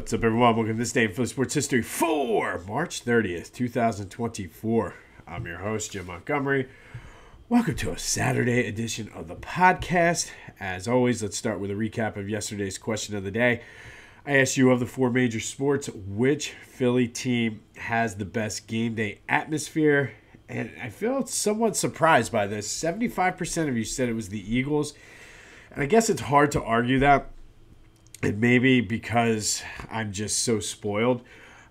What's up, everyone? Welcome to this day in Philly sports history for March 30th, 2024. I'm your host, Jim Montgomery. Welcome to a Saturday edition of the podcast. As always, let's start with a recap of yesterday's question of the day. I asked you, of the four major sports, which Philly team has the best game day atmosphere? And I feel somewhat surprised by this. 75% of you said it was the Eagles. And I guess it's hard to argue that. And maybe because I'm just so spoiled.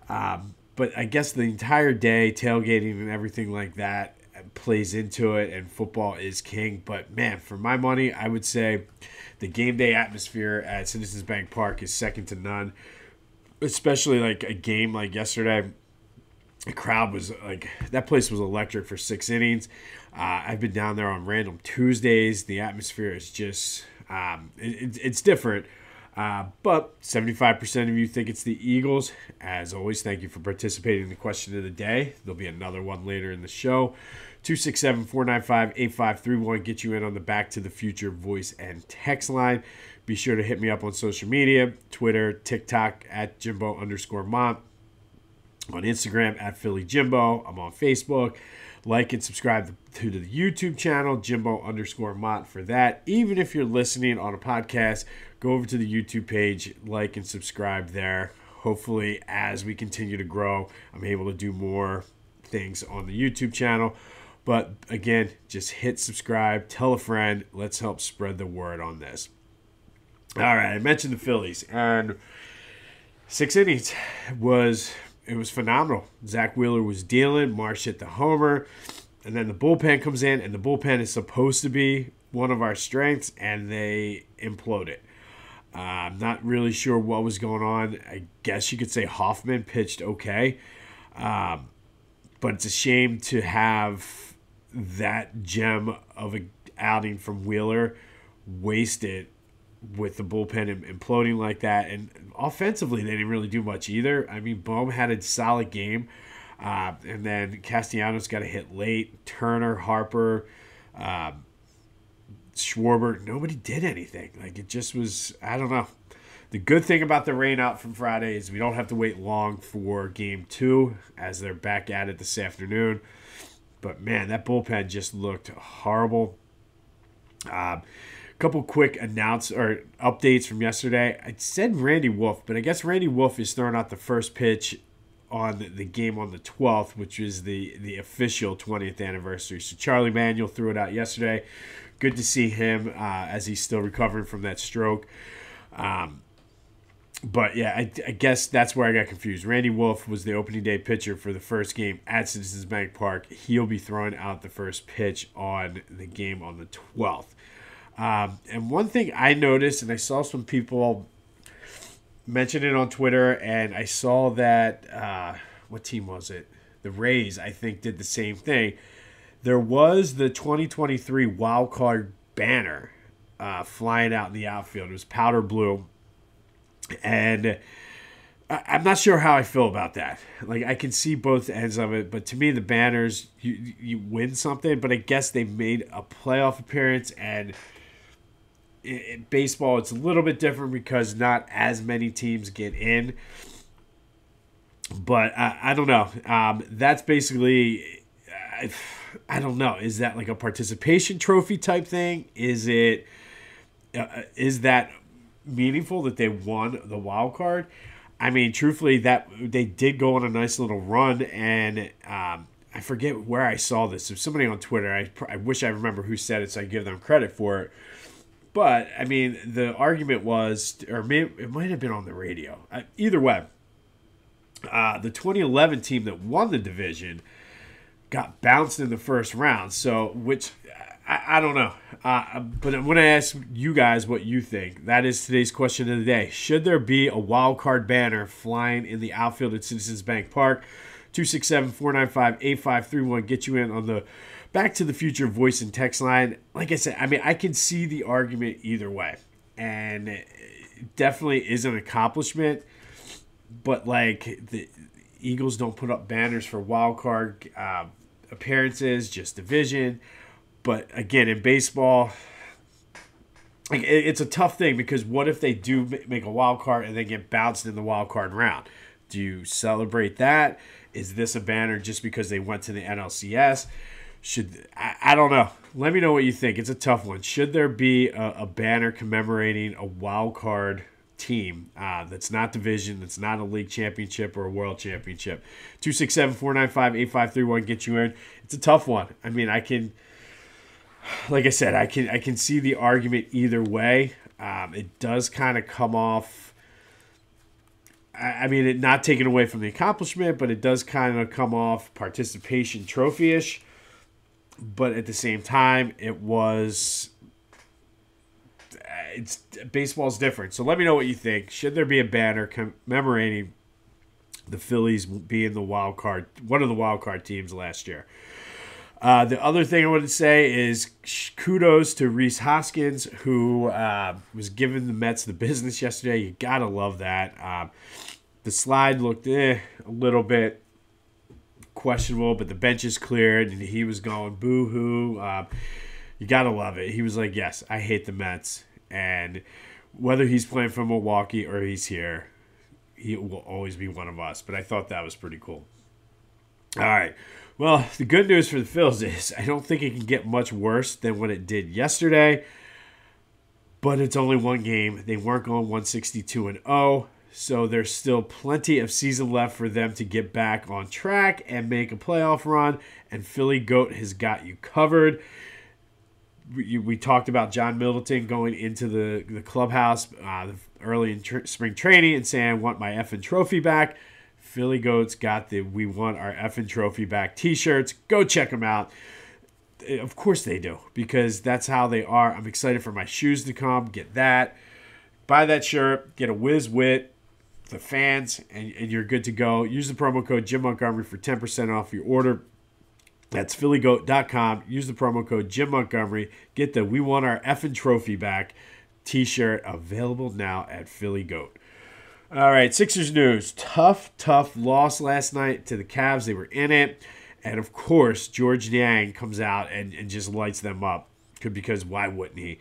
But I guess the entire day, tailgating and everything like that plays into it, and football is king. But, man, for my money, I would say the game day atmosphere at Citizens Bank Park is second to none. Especially like a game like yesterday. The crowd was like, that place was electric for 6 innings. I've been down there on random Tuesdays. The atmosphere is just, it's different. But 75% of you think it's the Eagles. As always, thank you for participating in the question of the day. There'll be another one later in the show. 267-495-8531. Get you in on the Back to the Future voice and text line. Be sure to hit me up on social media, Twitter, TikTok, at Jimbo_Mont. On Instagram, at Philly Jimbo. I'm on Facebook. Like and subscribe to the YouTube channel, Jimbo_Mont for that. Even if you're listening on a podcast, go over to the YouTube page, like and subscribe there. Hopefully, as we continue to grow, I'm able to do more things on the YouTube channel. But again, just hit subscribe, tell a friend. Let's help spread the word on this. All right, I mentioned the Phillies, and 6 innings was phenomenal. Zach Wheeler was dealing. Marsh hit the homer. And then the bullpen comes in, and the bullpen is supposed to be one of our strengths, and they imploded. I'm not really sure what was going on. I guess you could say Hoffman pitched okay. But it's a shame to have that gem of an outing from Wheeler wasted with the bullpen imploding like that. And offensively, they didn't really do much either. I mean, Bohm had a solid game. And then Castellanos got a hit late. Turner, Harper, Schwarber, nobody did anything. Like, it just was, I don't know. The good thing about the rain out from Friday is we don't have to wait long for Game 2 as they're back at it this afternoon. But, man, that bullpen just looked horrible. Couple quick updates from yesterday. I said Randy Wolf, but I guess Randy Wolf is throwing out the first pitch on the game on the 12th, which is the official 20th anniversary. So Charlie Manuel threw it out yesterday. Good to see him as he's still recovering from that stroke. But, yeah, I guess that's where I got confused. Randy Wolf was the opening day pitcher for the first game at Citizens Bank Park. He'll be throwing out the first pitch on the game on the 12th. And one thing I noticed, and I saw some people mention it on Twitter, and I saw that, what team was it? The Rays, I think, did the same thing. There was the 2023 wild card banner flying out in the outfield. It was powder blue. And I'm not sure how I feel about that. Like, I can see both ends of it, but to me, the banners, you win something, but I guess they made a playoff appearance, and in baseball, it's a little bit different because not as many teams get in. But I don't know. That's basically, I don't know. Is that like a participation trophy type thing? Is that meaningful that they won the wild card? I mean, truthfully, that they did go on a nice little run, and I forget where I saw this. If somebody on Twitter, I wish I remember who said it, so I give them credit for it. But, I mean, the argument was, or it might have been on the radio. Either way, the 2011 team that won the division got bounced in the first round. So, which, I don't know. But I'm going to ask you guys what you think. That is today's question of the day. Should there be a wild card banner flying in the outfield at Citizens Bank Park? 267-495-8531. Get you in on the Back to the Future voice and text line. Like I said, I mean, I can see the argument either way. And it definitely is an accomplishment. But, like, the Eagles don't put up banners for wild card appearances, just division. But, again, in baseball, like it's a tough thing because what if they do make a wild card and they get bounced in the wild card round? Do you celebrate that? Is this a banner just because they went to the NLCS? I don't know. Let me know what you think. It's a tough one. Should there be a banner commemorating a wild card team that's not division, that's not a league championship or a world championship? 267-495-8531 get you in. It's a tough one. I mean, like I said, I can see the argument either way. It does kind of come off. I mean, it not taken away from the accomplishment, but it does kind of come off participation trophy-ish. But at the same time, baseball's different. So let me know what you think. Should there be a banner commemorating the Phillies being one of the wild card teams last year? The other thing I want to say is kudos to Rhys Hoskins, who was giving the Mets the business yesterday. You got to love that. The slide looked a little bit questionable, but the bench is cleared, and he was going boo-hoo. You got to love it. He was like, yes, I hate the Mets, and whether he's playing for Milwaukee or he's here, he will always be one of us. But I thought that was pretty cool. All right. Well, the good news for the Phillies is I don't think it can get much worse than what it did yesterday, but it's only one game. They weren't going 162-0, so there's still plenty of season left for them to get back on track and make a playoff run, and Philly Goat has got you covered. We talked about John Middleton going into the clubhouse early in spring training and saying, I want my effing trophy back. Philly Goats got the We Want Our Effing Trophy Back t-shirts. Go check them out. Of course they do, because that's how they are. I'm excited for my shoes to come. Get that. Buy that shirt. Get a whiz wit. The fans, and you're good to go. Use the promo code Jim Montgomery for 10% off your order. That's phillygoat.com. Use the promo code Jim Montgomery. Get the We Want Our Effing Trophy Back t-shirt, available now at Philly Goat. All right, Sixers news. Tough loss last night to the Cavs. They were in it. And, of course, George Niang comes out and just lights them up, because why wouldn't he?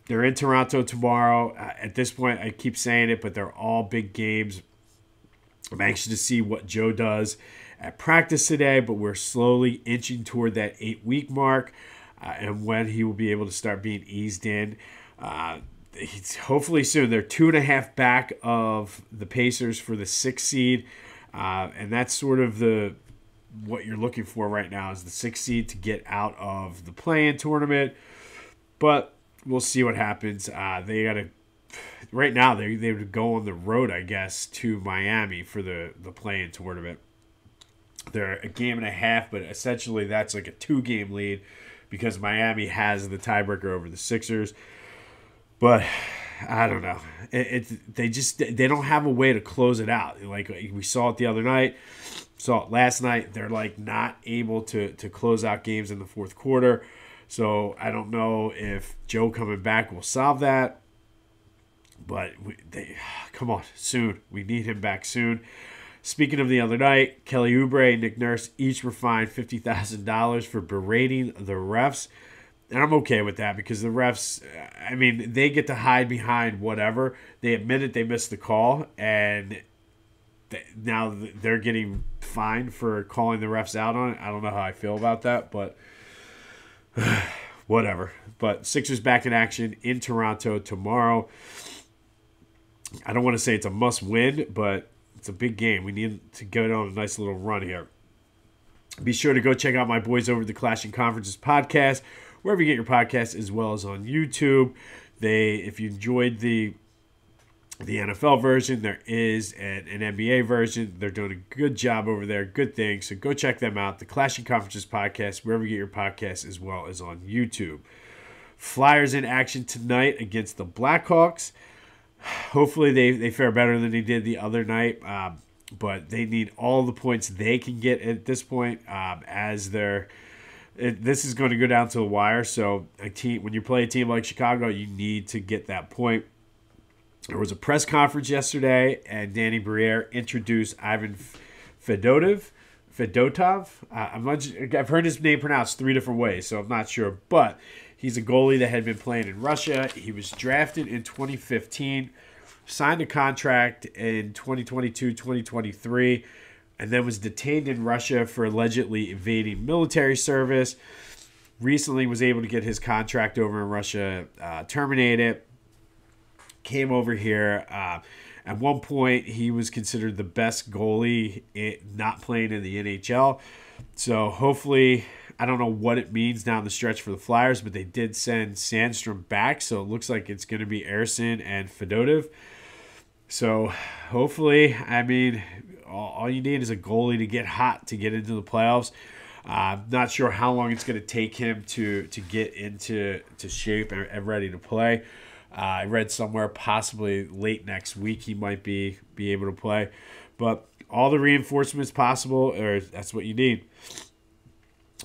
They're in Toronto tomorrow. At this point, I keep saying it, but they're all big games. I'm anxious to see what Joe does at practice today, but we're slowly inching toward that 8-week mark and when he will be able to start being eased in. Hopefully soon. They're 2.5 back of the Pacers for the 6th seed, and that's sort of what you're looking for right now is the 6th seed to get out of the play-in tournament. But we'll see what happens. They got to right now. They would go on the road, I guess, to Miami for the play-in tournament. They're a game and a half, but essentially that's like a 2-game lead because Miami has the tiebreaker over the Sixers. But I don't know. They don't have a way to close it out. Like we saw it the other night, saw it last night. They're like not able to close out games in the fourth quarter. So I don't know if Joe coming back will solve that. But come on, soon. We need him back soon. Speaking of the other night, Kelly Oubre and Nick Nurse each were fined $50,000 for berating the refs. And I'm okay with that because the refs, I mean, they get to hide behind whatever. They admitted they missed the call, and now they're getting fined for calling the refs out on it. I don't know how I feel about that, but whatever. But Sixers back in action in Toronto tomorrow. I don't want to say it's a must-win, but it's a big game. We need to go on a nice little run here. Be sure to go check out my boys over at the Clashing Conferences podcast, wherever you get your podcasts, as well as on YouTube. If you enjoyed the NFL version, there is an NBA version. They're doing a good job over there, good things. So go check them out. The Clashing Conferences podcast, wherever you get your podcasts, as well as on YouTube. Flyers in action tonight against the Blackhawks. Hopefully they fare better than they did the other night, but they need all the points they can get at this point this is going to go down to the wire. So when you play a team like Chicago, you need to get that point. There was a press conference yesterday, and Danny Briere introduced Ivan Fedotov. I've heard his name pronounced 3 different ways, so I'm not sure. But He's a goalie that had been playing in Russia. He was drafted in 2015, signed a contract in 2022, 2023, and then was detained in Russia for allegedly evading military service. Recently was able to get his contract over in Russia terminated. Came over here. At one point, he was considered the best goalie not playing in the NHL. So hopefully, I don't know what it means down the stretch for the Flyers, but they did send Sandstrom back. So it looks like it's going to be Ersson and Fedotov. So hopefully, I mean, all you need is a goalie to get hot to get into the playoffs. Not sure how long it's going to take him to get into shape and ready to play. I read somewhere possibly late next week he might be able to play. But all the reinforcements possible, or that's what you need.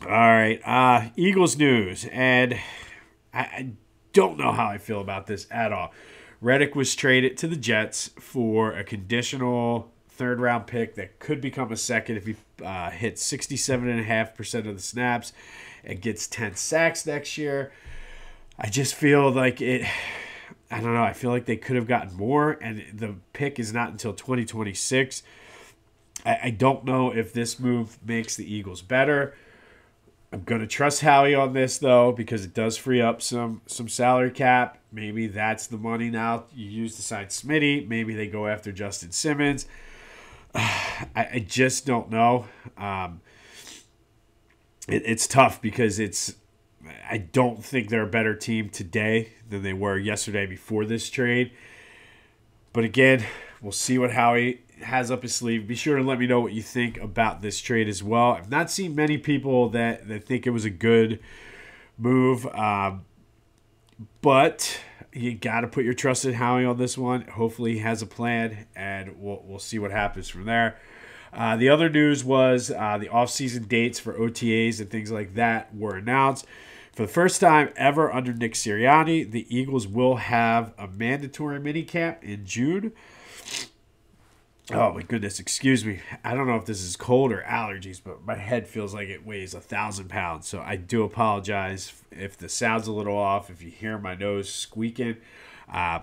All right, Eagles news. And I don't know how I feel about this at all. Reddick was traded to the Jets for a conditional third-round pick that could become a second if he hits 67.5% of the snaps and gets 10 sacks next year. I just feel like it... I don't know. I feel like they could have gotten more, and the pick is not until 2026. I don't know if this move makes the Eagles better. I'm going to trust Howie on this, though, because it does free up some salary cap. Maybe that's the money now you use to sign Smitty. Maybe they go after Justin Simmons. I just don't know. It's tough because I don't think they're a better team today than they were yesterday before this trade. But again, we'll see what Howie has up his sleeve. Be sure to let me know what you think about this trade as well. I've not seen many people that think it was a good move. But you got to put your trust in Howie on this one. Hopefully he has a plan, and we'll see what happens from there. The other news was the offseason dates for OTAs and things like that were announced. For the first time ever under Nick Sirianni, the Eagles will have a mandatory minicamp in June. Oh, my goodness. Excuse me. I don't know if this is cold or allergies, but my head feels like it weighs 1,000 pounds. So I do apologize if the sound's a little off, if you hear my nose squeaking. So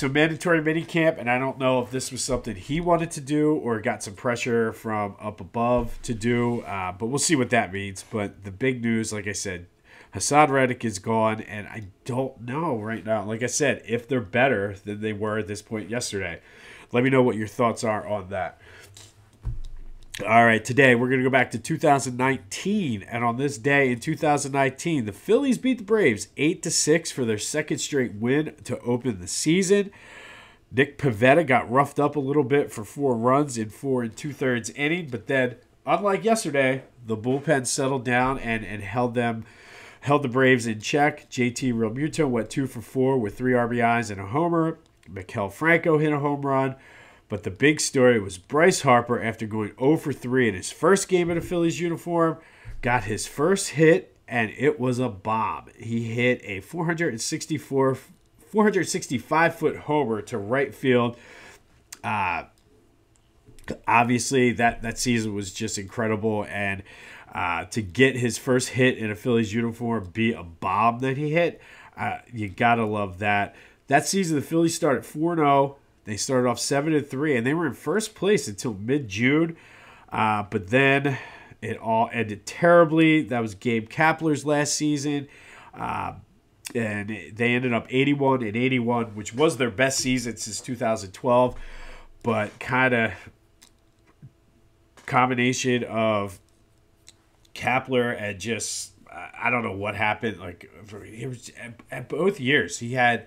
mandatory minicamp, and I don't know if this was something he wanted to do or got some pressure from up above to do, but we'll see what that means. But the big news, like I said, Haason Reddick is gone, and I don't know right now, like I said, if they're better than they were at this point yesterday. Let me know what your thoughts are on that. All right, today we're going to go back to 2019, and on this day in 2019, the Phillies beat the Braves 8-6 for their second straight win to open the season. Nick Pivetta got roughed up a little bit for 4 runs in 4 2/3 inning, but then, unlike yesterday, the bullpen settled down and held the Braves in check. JT Realmuto went 2 for 4 with 3 RBIs and a homer. Maikel Franco hit a home run. But the big story was Bryce Harper, after going 0 for 3 in his first game in a Phillies uniform, got his first hit, and it was a bomb. He hit a 465-foot homer to right field. Obviously, that season was just incredible, and to get his first hit in a Phillies uniform be a bomb that he hit, you got to love that. That season, the Phillies started 4-0. They started off 7-3, and they were in first place until mid-June. But then it all ended terribly. That was Gabe Kapler's last season. And they ended up 81-81, which was their best season since 2012. But kind of combination of Kapler and just, I don't know what happened. Like, it was at both years, he had...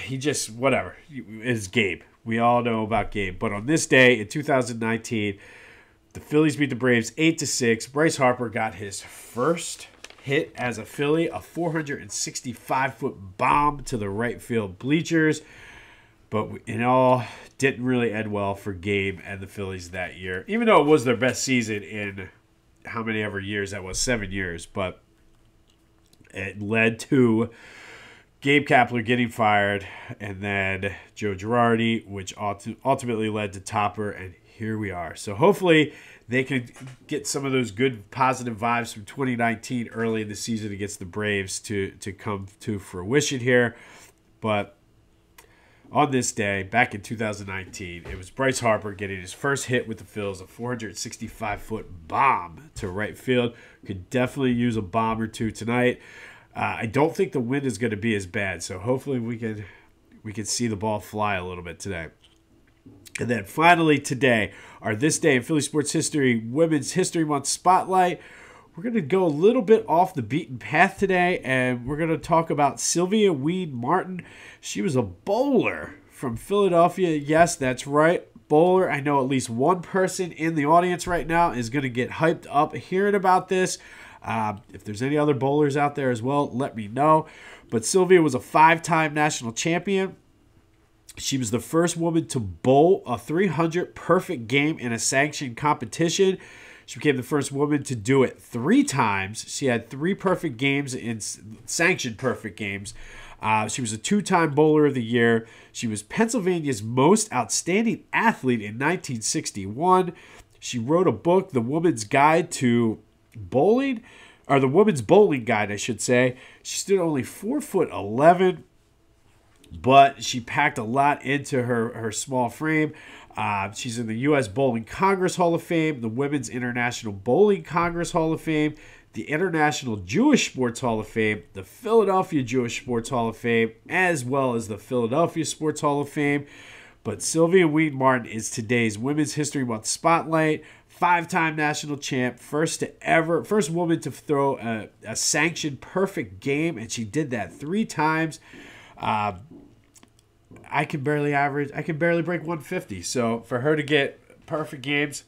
he just, whatever, is Gabe. We all know about Gabe. But on this day in 2019, the Phillies beat the Braves 8-6. Bryce Harper got his first hit as a Philly, a 465-foot bomb to the right field bleachers. But in all, didn't really end well for Gabe and the Phillies that year, even though it was their best season in how many ever years that was, 7 years. But it led to Gabe Kapler getting fired, and then Joe Girardi, which ultimately led to Topper, and here we are. So hopefully they can get some of those good positive vibes from 2019 early in the season against the Braves to come to fruition here. But on this day, back in 2019, it was Bryce Harper getting his first hit with the Phillies, a 465-foot bomb to right field. Could definitely use a bomb or two tonight. I don't think the wind is going to be as bad, so hopefully we can see the ball fly a little bit today. And then finally today, our This Day in Philly Sports History Women's History Month Spotlight. We're going to go a little bit off the beaten path today, and we're going to talk about Sylvia Wene Martin. She was a bowler from Philadelphia. Yes, that's right, bowler. I know at least one person in the audience right now is going to get hyped up hearing about this. If there's any other bowlers out there as well, let me know. But Sylvia was a 5-time national champion. She was the first woman to bowl a 300 perfect game in a sanctioned competition. She became the first woman to do it 3 times. She had 3 perfect games in sanctioned perfect games. She was a 2-time bowler of the year. She was Pennsylvania's most outstanding athlete in 1961. She wrote a book, The Woman's Guide to Bowling, or The Woman's Bowling Guide, I should say. She stood only 4'11", but she packed a lot into her small frame. She's in the U.S. Bowling Congress Hall of Fame, the Women's International Bowling Congress Hall of Fame, the International Jewish Sports Hall of Fame, the Philadelphia Jewish Sports Hall of Fame, as well as the Philadelphia Sports Hall of Fame. But Sylvia Wene Martin is today's Women's History Month Spotlight. 5-time national champ, first woman to throw a sanctioned perfect game, and she did that 3 times. I can barely break 150. So for her to get perfect games,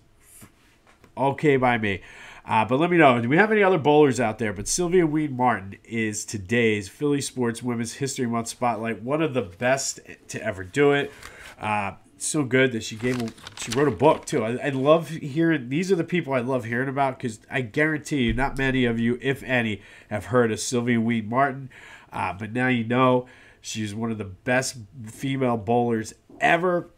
okay by me. But let me know, do we have any other bowlers out there? But Sylvia Wene Martin is today's Philly Sports Women's History Month Spotlight. One of the best to ever do it. So good that she wrote a book too. I love hearing, these are the people I love hearing about, because I guarantee you not many of you, if any, have heard of Sylvia Wene Martin. But now you know. She's one of the best female bowlers ever,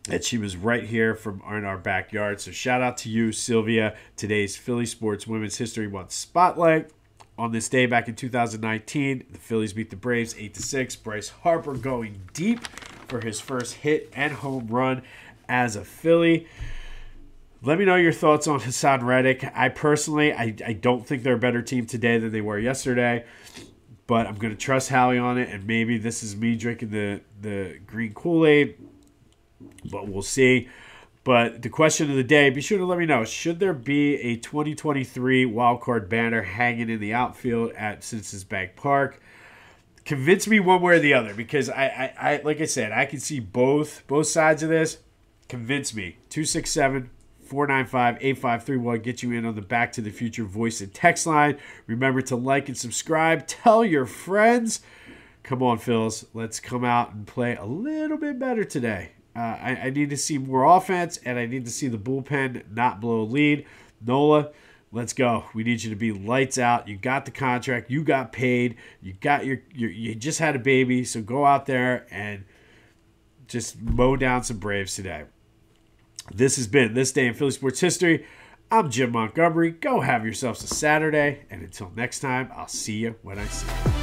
and she was right here in our backyard. So shout out to you, Sylvia, today's Philly Sports Women's History Month Spotlight. On this day back in 2019, the Phillies beat the Braves 8-6. Bryce Harper going deep for his first hit and home run as a Philly. Let me know your thoughts on Haason Reddick. I personally don't think they're a better team today than they were yesterday. But I'm going to trust Howie on it, and maybe this is me drinking the green Kool-Aid, but we'll see. But the question of the day, be sure to let me know, should there be a 2023 wildcard banner hanging in the outfield at Citizens Bank Park? Convince me one way or the other, because I like I said, I can see both sides of this. Convince me. 267-495-8531. Get you in on the Back to the Future voice and text line. Remember to like and subscribe. Tell your friends. Come on, Phils. Let's come out and play a little bit better today. I need to see more offense, and I need to see the bullpen not blow a lead. Nola, let's go. We need you to be lights out. You got the contract. You got paid. You just had a baby. So go out there and just mow down some Braves today. This has been This Day in Philly Sports History. I'm Jim Montgomery. Go have yourselves a Saturday. And until next time, I'll see you when I see you.